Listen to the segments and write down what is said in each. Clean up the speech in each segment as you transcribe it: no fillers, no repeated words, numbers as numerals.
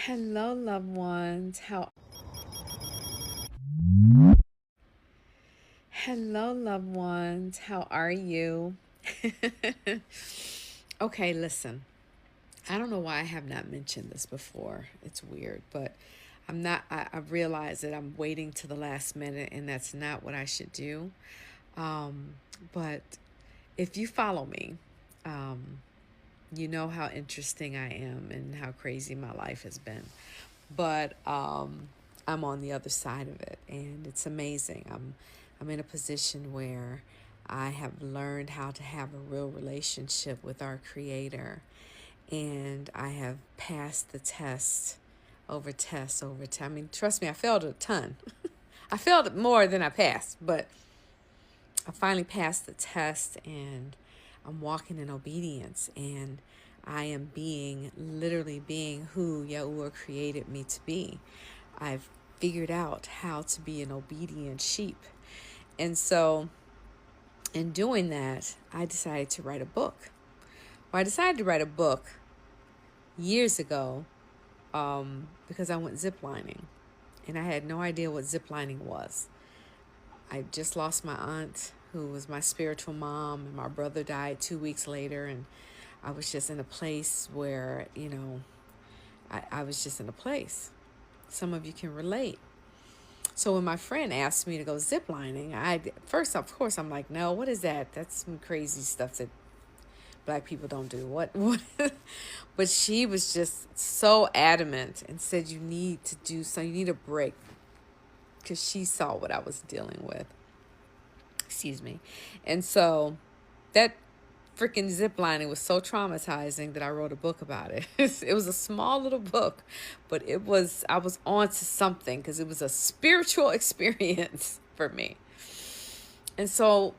Hello, loved ones. Hello, loved ones. How are you? Okay, listen. I don't know why I have not mentioned this before. It's weird, but I'm not. I realize that I'm waiting to the last minute, and that's not what I should do. Um, but if you follow me, um, you know how interesting I am and how crazy my life has been. But I'm on the other side of it, and it's amazing. I'm in a position where I have learned how to have a real relationship with our Creator, and I have passed the test over test. I mean, trust me, I failed a ton. I failed more than I passed, but I finally passed the test, and I'm walking in obedience, and I am literally being who Yahuwah created me to be. I've figured out how to be an obedient sheep. And so, in doing that, I decided to write a book. Well, I decided to write a book years ago because I went ziplining, and I had no idea what ziplining was. I just lost my aunt, who was my spiritual mom, and my brother died 2 weeks later, and I was just in a place where, I was just in a place. Some of you can relate. So when my friend asked me to go ziplining, first, of course, I'm like, no, what is that? That's some crazy stuff that Black people don't do. What? But she was just so adamant and said, you need to do so. You need a break, because she saw what I was dealing with. Excuse me. And so that freaking ziplining was so traumatizing that I wrote a book about it. It was a small little book, but I was on to something, because it was a spiritual experience for me. And so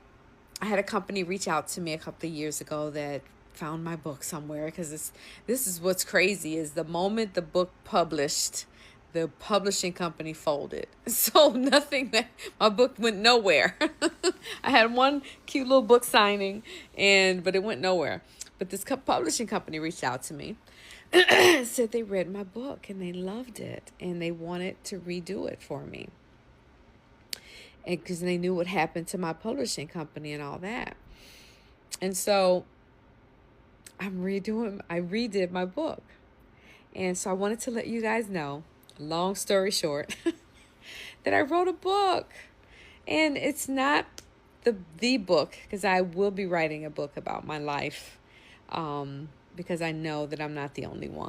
I had a company reach out to me a couple of years ago that found my book somewhere, because this is what's crazy is the moment the book published, the publishing company folded. So my book went nowhere. I had one cute little book signing, but it went nowhere. But this publishing company reached out to me, said they read my book and they loved it and they wanted to redo it for me. And because they knew what happened to my publishing company and all that. And so I redid my book. And so I wanted to let you guys know, long story short, that I wrote a book. And it's not the book, because I will be writing a book about my life, because I know that I'm not the only one.